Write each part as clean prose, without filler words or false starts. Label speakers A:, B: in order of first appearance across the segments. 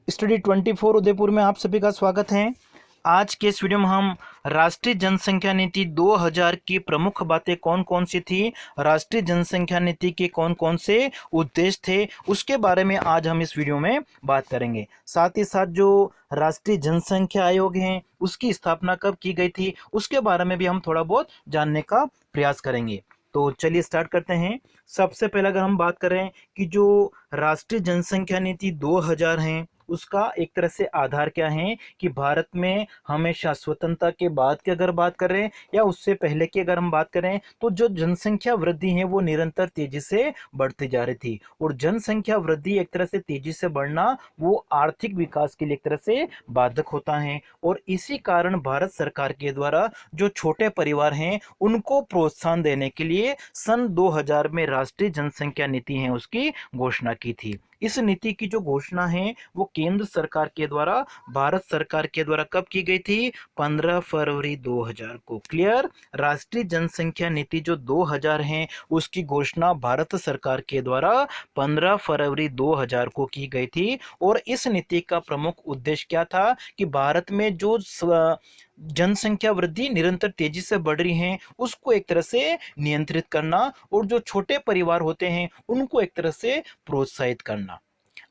A: Study 24 Udaipur में आप सभी का स्वागत है। आज के इस वीडियो में हम राष्ट्रीय जनसंख्या नीति 2000 की प्रमुख बातें कौन कौन सी थी, राष्ट्रीय जनसंख्या नीति के कौन कौन से उद्देश्य थे, उसके बारे में आज हम इस वीडियो में बात करेंगे। साथ ही साथ जो राष्ट्रीय जनसंख्या आयोग है उसकी स्थापना कब की गई थी उसके बारे में भी हम थोड़ा बहुत जानने का प्रयास करेंगे। तो चलिए स्टार्ट करते हैं। सबसे पहले अगर हम बात करें कि जो राष्ट्रीय जनसंख्या नीति 2000 है उसका एक तरह से आधार क्या है कि भारत में हमेशा स्वतंत्रता के बाद की अगर बात करें या उससे पहले की अगर हम बात करें तो जो जनसंख्या वृद्धि है वो निरंतर तेजी से बढ़ती जा रही थी। और जनसंख्या वृद्धि एक तरह से तेजी से बढ़ना वो आर्थिक विकास के लिए एक तरह से बाधक होता है। और इसी कारण भारत सरकार के द्वारा जो छोटे परिवार हैं उनको प्रोत्साहन देने के लिए सन 2000 में राष्ट्रीय जनसंख्या नीति है उसकी घोषणा की थी। इस नीति की जो घोषणा है वो केंद्र सरकार के द्वारा भारत सरकार के द्वारा कब की गई थी? 15 फरवरी 2000 को। क्लियर? राष्ट्रीय जनसंख्या नीति जो 2000 है उसकी घोषणा भारत सरकार के द्वारा 15 फरवरी 2000 को की गई थी। और इस नीति का प्रमुख उद्देश्य क्या था कि भारत में जो जनसंख्या वृद्धि निरंतर तेजी से बढ़ रही है उसको एक तरह से नियंत्रित करना और जो छोटे परिवार होते हैं उनको एक तरह से प्रोत्साहित करना।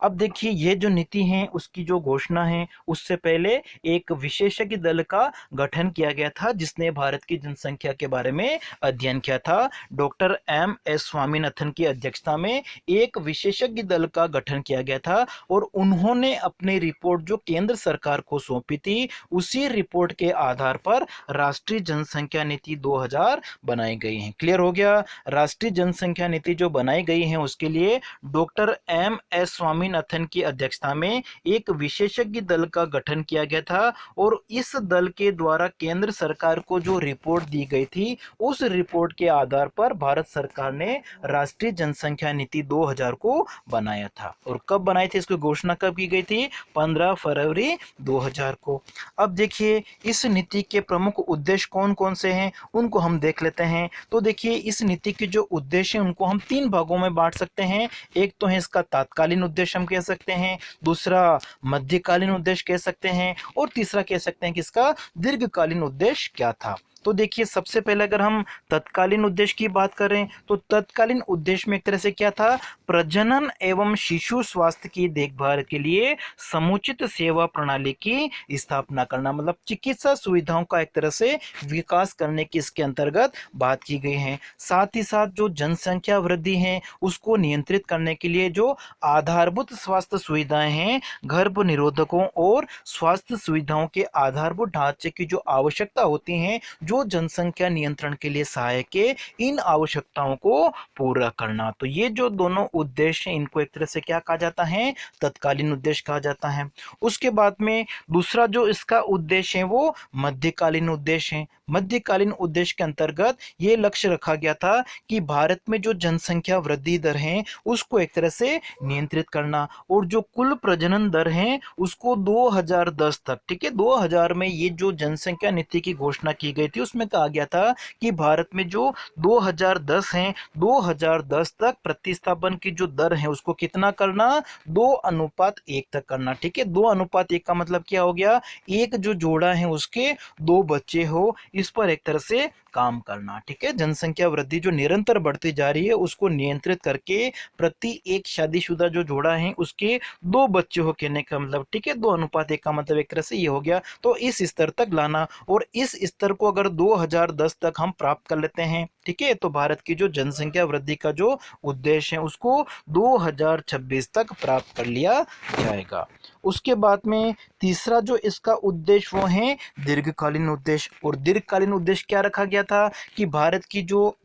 A: अब देखिए ये जो नीति है उसकी जो घोषणा है उससे पहले एक विशेषज्ञ दल का गठन किया गया था जिसने भारत की जनसंख्या के बारे में अध्ययन किया था। Doctor M.S. स्वामीनाथन की अध्यक्षता में एक विशेषज्ञ दल का गठन किया गया था और उन्होंने अपनी रिपोर्ट जो केंद्र सरकार को सौंपी थी उसी रिपोर्ट के आधार पर राष्ट्रीय जनसंख्या नीति 2000 बनाई गई है। क्लियर हो गया? राष्ट्रीय जनसंख्या नीति जो बनाई गई है उसके लिए डॉक्टर M.S. स्वामीनाथन की अध्यक्षता में एक विशेषज्ञ दल का गठन किया गया था और इस दल के द्वारा केंद्र सरकार को जो रिपोर्ट दी गई थी उस रिपोर्ट के आधार पर भारत सरकार ने राष्ट्रीय जनसंख्या नीति 2000 को बनाया था। और कब बनाई थी, इसकी घोषणा कब की गई थी? 15 फरवरी 2000 को। अब देखिए इस नीति के प्रमुख उद्देश्य कौन कौन से हैं उनको हम देख लेते हैं। तो देखिए इस नीति के जो उद्देश्य हैं उनको हम तीन भागों में बांट सकते हैं। एक तो है इसका तात्कालीन उद्देश्य हम कह सकते हैं, दूसरा मध्यकालीन उद्देश्य कह सकते हैं और तीसरा कह सकते हैं कि इसका दीर्घकालीन उद्देश्य क्या था। तो देखिए सबसे पहले अगर हम तत्कालीन उद्देश्य की बात करें तो तत्कालीन उद्देश्य में एक तरह से क्या था? प्रजनन एवं शिशु स्वास्थ्य की देखभाल के लिए समुचित सेवा प्रणाली की स्थापना करना, मतलब चिकित्सा सुविधाओं का एक तरह से विकास करने की इसके अंतर्गत बात की गई है। साथ ही साथ जो जनसंख्या वृद्धि है उसको नियंत्रित करने के लिए जो आधारभूत स्वास्थ्य सुविधाएं हैं, गर्भ निरोधकों और स्वास्थ्य सुविधाओं के आधारभूत ढांचे की जो आवश्यकता होती है जो जनसंख्या नियंत्रण के लिए सहायक है, इन आवश्यकताओं को पूरा करना। तो ये जो दोनों उद्देश्य हैं इनको एक तरह से क्या कहा जाता है? तत्कालीन उद्देश्य कहा जाता है। उसके बाद में दूसरा जो इसका उद्देश्य है वो मध्यकालीन उद्देश्य है। मध्यकालीन उद्देश्य के अंतर्गत ये लक्ष्य रखा गया था कि भारत में जो जनसंख्या वृद्धि दर है उसको एक तरह से नियंत्रित करना और जो कुल प्रजनन दर है उसको 2010 तक, ठीक है, 2000 में ये जो जनसंख्या नीति की घोषणा की गई थी उसमें कहा गया था कि भारत में जो 2010 है 2010 तक प्रतिस्थापन की जो दर है उसको कितना करना? 2:1 तक करना। ठीक है, 2:1 का मतलब क्या हो गया? एक जो जोड़ा है उसके 2 बच्चे हो, इस पर एक तरह से काम करना। ठीक है, जनसंख्या वृद्धि जो निरंतर बढ़ती जा रही है उसको नियंत्रित करके प्रति एक शादीशुदा जो जोड़ा है उसके 2 बच्चे हो कहने का मतलब, ठीक है, 2:1 का मतलब एक तरह से ये हो गया। तो इस स्तर तक लाना और इस स्तर को अगर 2010 तक हम प्राप्त कर लेते हैं, ठीक है, तो भारत की जो जनसंख्या वृद्धि का जो उद्देश्य है उसको 2026 तक प्राप्त कर लिया जाएगा। उसके बाद में तीसरा जो इसका उद्देश्य वो है दीर्घकालीन उद्देश्य। और दीर्घकालीन उद्देश्य क्या रखा गया था कि भारत की जो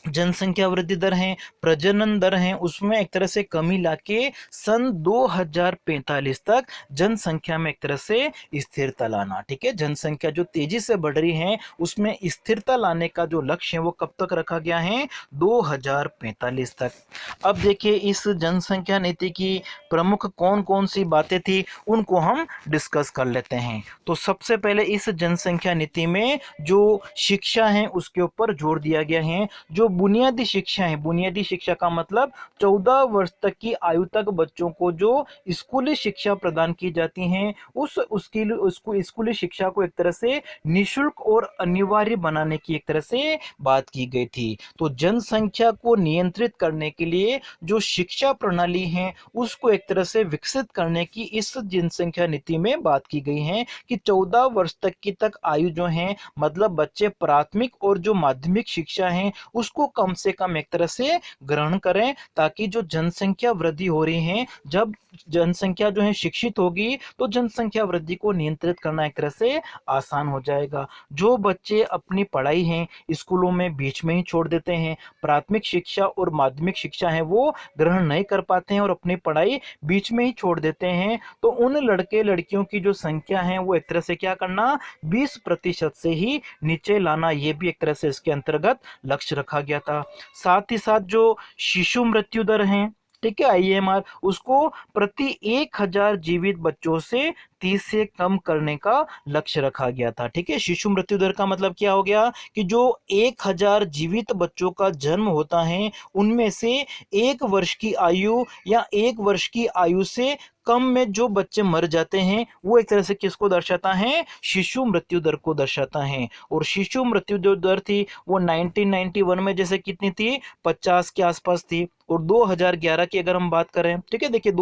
A: जनसंख्या वृद्धि दर है, प्रजनन दर है, उसमें एक तरह से कमी लाके सन 2045 तक जनसंख्या में एक तरह से स्थिरता लाना। ठीक है, जनसंख्या जो तेजी से बढ़ रही है उसमें स्थिरता लाने का जो लक्ष्य है वो कब तक रखा गया है? 2045 तक। अब देखिए इस जनसंख्या नीति की प्रमुख कौन कौन सी बातें थी उनको हम डिस्कस कर लेते हैं। तो सबसे पहले इस जनसंख्या नीति में जो शिक्षा है उसके ऊपर जोर दिया गया है। जो बुनियादी शिक्षा है, बुनियादी शिक्षा का मतलब 14 वर्ष तक की आयु तक बच्चों को जो स्कूली शिक्षा प्रदान की जाती हैं उसको स्कूली शिक्षा को एक तरह से निःशुल्क और अनिवार्य बनाने की एक तरह से बात की गई थी। तो जनसंख्या को नियंत्रित करने के लिए जो शिक्षा प्रणाली है उसको एक तरह से विकसित करने की इस जनसंख्या नीति में बात की गई है कि 14 वर्ष तक की तक आयु जो है मतलब बच्चे प्राथमिक और जो माध्यमिक शिक्षा है उसको कम से कम एक तरह से ग्रहण करें, ताकि जो जनसंख्या वृद्धि हो रही है, जब जनसंख्या जो है शिक्षित होगी तो जनसंख्या वृद्धि को नियंत्रित करना एक तरह से आसान हो जाएगा। जो बच्चे अपनी पढ़ाई है स्कूलों में बीच में ही छोड़ देते हैं, प्राथमिक शिक्षा और माध्यमिक शिक्षा है वो ग्रहण नहीं कर पाते हैं और अपनी पढ़ाई बीच में ही छोड़ देते हैं, तो उन लड़के लड़कियों की जो संख्या है वो एक तरह से क्या करना 20% से ही नीचे लाना, ये भी एक तरह से इसके अंतर्गत लक्ष्य रखा गया था। साथ ही साथ जो शिशु मृत्यु दर है, ठीक है, IMR, उसको प्रति 1000 जीवित बच्चों से 30 से कम करने का लक्ष्य रखा गया था। ठीक है, शिशु मृत्यु दर का मतलब क्या हो गया कि जो 1000 जीवित बच्चों का जन्म होता है उनमें से 1 वर्ष की आयु या 1 वर्ष की आयु से कम में जो बच्चे मर जाते हैं वो एक तरह से किसको दर्शाता है, शिशु मृत्यु दर को दर्शाता है। और शिशु मृत्यु जो दर थी वो 1991 में जैसे कितनी थी, 50 के आसपास थी, और 2011 की अगर हम बात करें, ठीक है, देखिए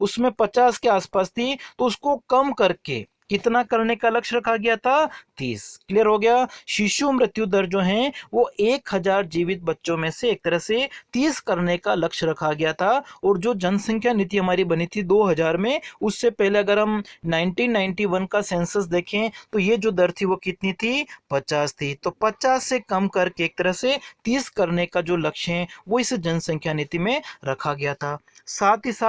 A: उसमें 50 के आसपास थी, तो उसको कम करके कितना करने का लक्ष्य रखा गया था, 30। क्लियर हो गया। शिशु मृत्यु दर जो है वो 1000 जीवित बच्चों में से एक तरह से 30 करने का लक्ष्य रखा गया था। और जो जनसंख्या नीति हमारी बनी थी 2000 में, उससे पहले अगर हम 1991 का सेंसस देखें तो ये जो दर थी वो कितनी थी, 50 थी। तो 50 से कम करके एक तरह से 30 करने का जो लक्ष्य है वो इस जनसंख्या नीति में रखा गया था। साथ ही साथ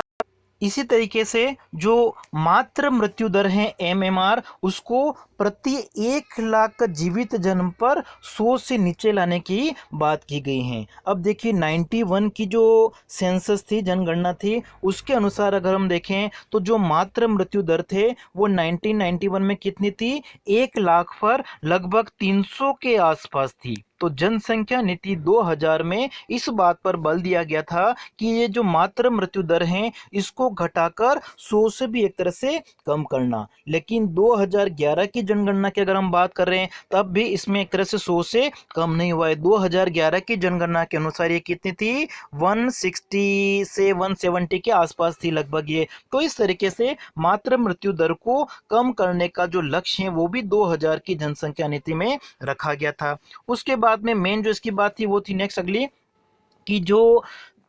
A: इसी तरीके से जो मातृ मृत्यु दर है MMR, उसको प्रति 1 लाख जीवित जन्म पर 100 से नीचे लाने की बात की गई है। अब देखिए 91 की जो सेंसस थी, जनगणना थी, उसके अनुसार अगर हम देखें तो जो मातृ मृत्यु दर थे वो 1991 में कितनी थी, 1 लाख पर लगभग 300 के आसपास थी। तो जनसंख्या नीति 2000 में इस बात पर बल दिया गया था कि ये जो मातृ मृत्यु दर है इसको घटाकर 100 से भी एक तरह से कम करना। लेकिन 2011 की जनगणना की अगर हम बात कर रहे हैं तब भी इसमें एक तरह से 100 से कम नहीं हुआ है। 2011 की जनगणना के अनुसार ये कितनी थी, 160 से 170 के आसपास थी लगभग ये। तो इस तरीके से मातृ मृत्यु दर को कम करने का जो लक्ष्य है वो भी 2000 की जनसंख्या नीति में रखा गया था। उसके बाद में मेन जो इसकी बात थी वो थी नेक्स्ट अगली, कि जो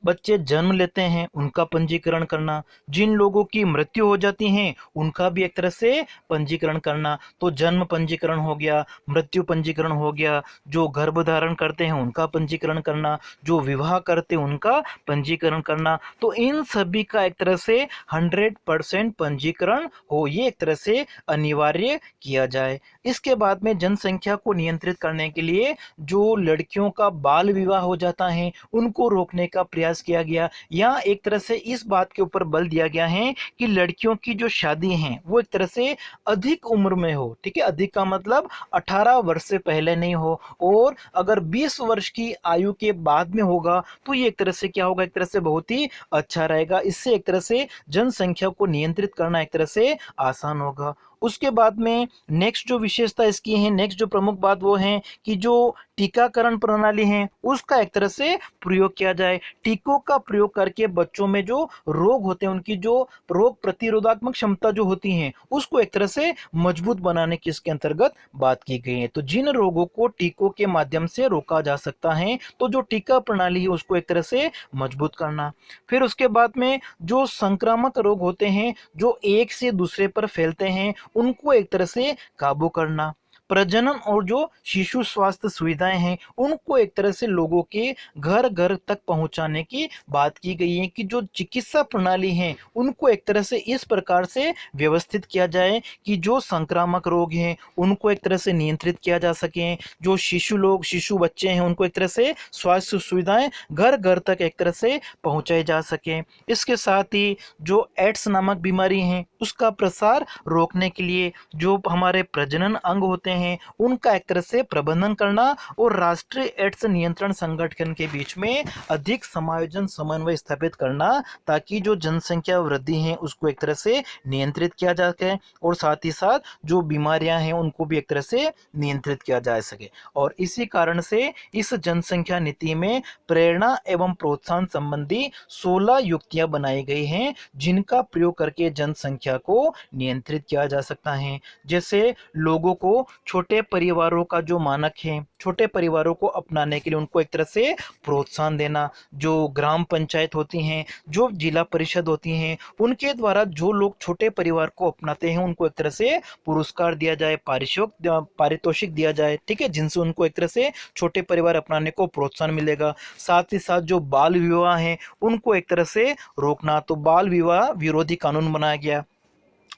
A: बच्चे जन्म लेते हैं उनका पंजीकरण करना, जिन लोगों की मृत्यु हो जाती है उनका भी एक तरह से पंजीकरण करना। तो जन्म पंजीकरण हो गया, मृत्यु पंजीकरण हो गया, जो गर्भ धारण करते हैं उनका पंजीकरण करना, जो विवाह करते हैं उनका पंजीकरण करना। तो इन सभी का एक तरह से 100% पंजीकरण हो, ये एक तरह से अनिवार्य किया जाए। इसके बाद में जनसंख्या को नियंत्रित करने के लिए जो लड़कियों का बाल विवाह हो जाता है उनको रोकने का प्रयास किया गया। या एक तरह से इस बात के ऊपर बल दिया गया है कि लड़कियों की जो शादी है वो एक तरह से अधिक उम्र में हो। ठीक है, अधिक का मतलब 18 वर्ष से पहले नहीं हो, और अगर 20 वर्ष की आयु के बाद में होगा तो ये एक तरह से क्या होगा, एक तरह से बहुत ही अच्छा रहेगा। इससे एक तरह से जनसंख्या को नियंत्रित करना एक तरह से आसान होगा। उसके बाद में नेक्स्ट जो विशेषता इसकी है, नेक्स्ट जो प्रमुख बात वो है कि जो टीकाकरण प्रणाली है उसका एक तरह से प्रयोग किया जाए। टीकों का प्रयोग करके बच्चों में जो रोग होते हैं उनकी जो रोग प्रतिरोधात्मक क्षमता जो होती है उसको एक तरह से मजबूत बनाने की इसके अंतर्गत बात की गई है। तो जिन रोगों को टीकों के माध्यम से रोका जा सकता है तो जो टीका प्रणाली है उसको एक तरह से मजबूत करना। फिर उसके बाद में जो संक्रामक रोग होते हैं जो एक से दूसरे पर फैलते हैं उनको एक तरह से काबू करना। प्रजनन और जो शिशु स्वास्थ्य सुविधाएं हैं उनको एक तरह से लोगों के घर घर तक पहुंचाने की बात की गई है कि जो चिकित्सा प्रणाली है उनको एक तरह से इस प्रकार से व्यवस्थित किया जाए कि जो संक्रामक रोग हैं उनको एक तरह से नियंत्रित किया जा सके, जो शिशु बच्चे हैं उनको एक तरह से स्वास्थ्य सुविधाएं घर घर तक एक तरह से पहुंचाई जा सके। इसके साथ ही जो एड्स नामक बीमारी है उसका प्रसार रोकने के लिए जो हमारे प्रजनन अंग होते हैं हैं उनका एक तरह से प्रबंधन करना और राष्ट्रीय एड्स नियंत्रण संगठन के बीच में अधिक समायोजन समन्वय स्थापित करना, ताकि जो जनसंख्या वृद्धि है उसको एक तरह से नियंत्रित किया जा सके और साथ ही साथ जो बीमारियां हैं उनको भी एक तरह से नियंत्रित किया जा सके। और इसी कारण से इस जनसंख्या नीति में प्रेरणा एवं प्रोत्साहन संबंधी 16 युक्तियां बनाई गई हैं, जिनका प्रयोग करके जनसंख्या को नियंत्रित किया जा सकता है। जैसे लोगों को छोटे परिवारों का जो मानक है, छोटे परिवारों को अपनाने के लिए उनको एक तरह से प्रोत्साहन देना। जो ग्राम पंचायत होती हैं, जो जिला परिषद होती हैं, उनके द्वारा जो लोग छोटे परिवार को अपनाते हैं उनको एक तरह से पुरस्कार दिया जाए, पारितोषिक दिया जाए, ठीक है, जिनसे उनको एक तरह से छोटे परिवार अपनाने को प्रोत्साहन मिलेगा। साथ ही साथ जो बाल विवाह हैं उनको एक तरह से रोकना, तो बाल विवाह विरोधी कानून बनाया गया।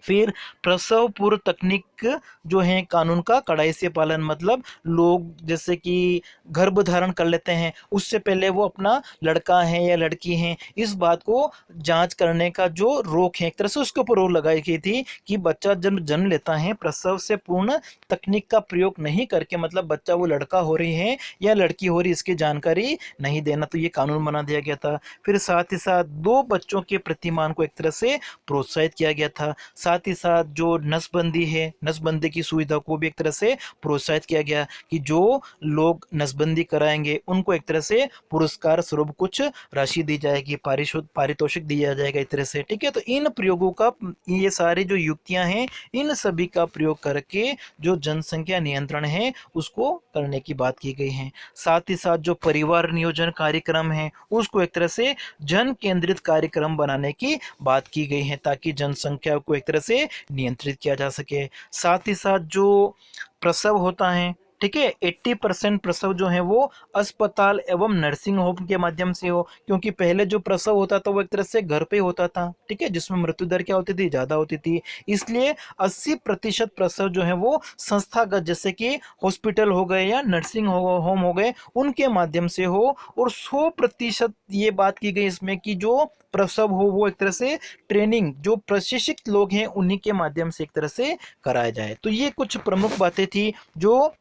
A: फिर प्रसव पूर्व तकनीक जो है कानून का कड़ाई से पालन, मतलब लोग जैसे कि गर्भ धारण कर लेते हैं उससे पहले वो अपना लड़का है या लड़की है इस बात को जांच करने का जो रोक है एक तरह से उसके ऊपर रोक लगाई गई थी कि बच्चा जब जन्म लेता है प्रसव से पूर्ण तकनीक का प्रयोग नहीं करके, मतलब बच्चा वो लड़का हो रही है या लड़की हो रही इसकी जानकारी नहीं देना, तो ये कानून बना दिया गया था। फिर साथ ही साथ 2 बच्चों के प्रतिमान को एक तरह से प्रोत्साहित किया गया था। साथ ही साथ जो नसबंदी है, नसबंदी की सुविधा को भी एक तरह से प्रोत्साहित किया गया कि जो लोग नसबंदी कराएंगे उनको एक तरह से पुरस्कार स्वरूप कुछ राशि दी जाएगी, पारितोषिक दिया जाएगा एक तरह से, ठीक है। तो इन प्रयोगों का, ये सारी जो युक्तियां हैं इन सभी का प्रयोग करके जो जनसंख्या नियंत्रण है उसको करने की बात की गई है। साथ ही साथ जो परिवार नियोजन कार्यक्रम है उसको एक तरह से जन केंद्रित कार्यक्रम बनाने की बात की गई है, ताकि जनसंख्या को एक तरह से नियंत्रित किया जा सके। साथ ही साथ जो प्रसव होता है, ठीक है, 80% प्रसव जो है वो अस्पताल एवं नर्सिंग होम के माध्यम से हो, क्योंकि पहले जो प्रसव होता था वो एक तरह से घर पे होता था, ठीक है, जिसमें मृत्यु दर क्या होती थी, ज़्यादा होती थी। इसलिए 80% प्रसव जो है वो संस्थागत जैसे कि हॉस्पिटल हो गए या नर्सिंग होम हो गए उनके माध्यम से हो, और 100% ये बात की गई इसमें कि जो प्रसव हो वो एक तरह से ट्रेनिंग जो प्रशिक्षित लोग हैं उन्हीं के माध्यम से एक तरह से कराया जाए। तो ये कुछ प्रमुख बातें थी जो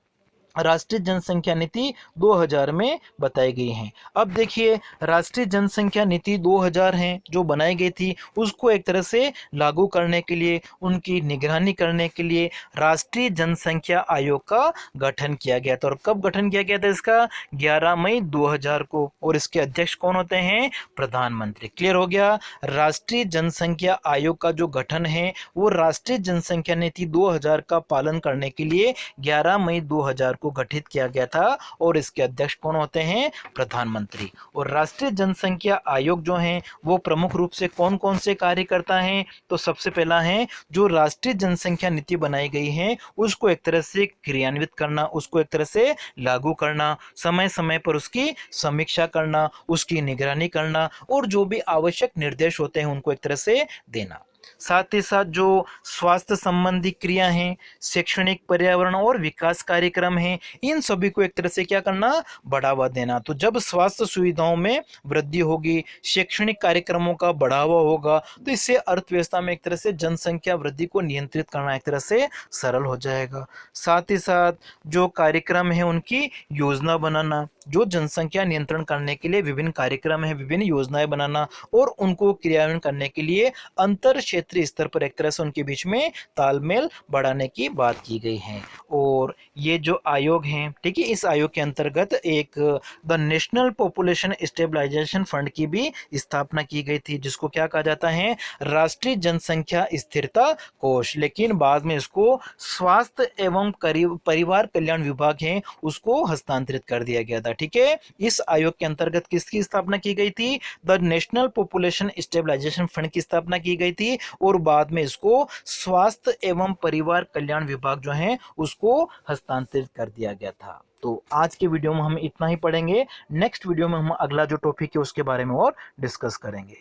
A: राष्ट्रीय जनसंख्या नीति 2000 में बताई गई हैं। अब देखिए राष्ट्रीय जनसंख्या नीति 2000 है जो बनाई गई थी उसको एक तरह से लागू करने के लिए, उनकी निगरानी करने के लिए राष्ट्रीय जनसंख्या आयोग का गठन किया गया था। और कब गठन किया गया था इसका? 11 मई 2000 को। और इसके अध्यक्ष कौन होते हैं? प्रधानमंत्री। क्लियर हो गया। राष्ट्रीय जनसंख्या आयोग का जो गठन है वो राष्ट्रीय जनसंख्या नीति 2000 का पालन करने के लिए 11 मई 2000 को गठित किया गया था, और इसके अध्यक्ष कौन होते हैं? प्रधानमंत्री। और राष्ट्रीय जनसंख्या आयोग जो है वो प्रमुख रूप से कौन कौन से कार्य करता है? तो सबसे पहला है जो राष्ट्रीय जनसंख्या नीति बनाई गई है उसको एक तरह से क्रियान्वित करना, उसको एक तरह से लागू करना, समय समय पर उसकी समीक्षा करना, उसकी निगरानी करना, और जो भी आवश्यक निर्देश होते हैं उनको एक तरह से देना। साथ ही साथ जो स्वास्थ्य संबंधी क्रिया हैं, शैक्षणिक, पर्यावरण और विकास कार्यक्रम हैं, इन सभी को एक तरह से क्या करना? बढ़ावा देना। तो जब स्वास्थ्य सुविधाओं में वृद्धि होगी, शैक्षणिक कार्यक्रमों का बढ़ावा होगा, तो इससे अर्थव्यवस्था में एक तरह से जनसंख्या वृद्धि को नियंत्रित करना एक तरह से सरल हो जाएगा। साथ ही साथ जो कार्यक्रम है उनकी योजना बनाना, जो जनसंख्या नियंत्रण करने के लिए विभिन्न कार्यक्रम है, विभिन्न योजनाएं बनाना, और उनको क्रियान्वयन करने के लिए अंतर क्षेत्रीय स्तर पर एक तरह से उनके बीच में तालमेल बढ़ाने की बात की गई है। और ये जो आयोग हैं, ठीक है, इस आयोग के अंतर्गत एक the national population stabilisation fund की भी स्थापना की गई थी, जिसको क्या कहा जाता है? राष्ट्रीय जनसंख्या स्थिरता कोष। लेकिन बाद में इसको स्वास्थ्य एवं परिवार कल्याण विभाग है उसको हस्तांतरित कर दिया गया था, ठीक है। इस आयोग के अंतर्गत किसकी स्थापना की गई थी? The national population stabilisation fund की स्थापना की गई थी, और बाद में इसको स्वास्थ्य एवं परिवार कल्याण विभाग जो है उसको हस्तांतरित कर दिया गया था। तो आज के वीडियो में हम इतना ही पढ़ेंगे। नेक्स्ट वीडियो में हम अगला जो टॉपिक है उसके बारे में और डिस्कस करेंगे।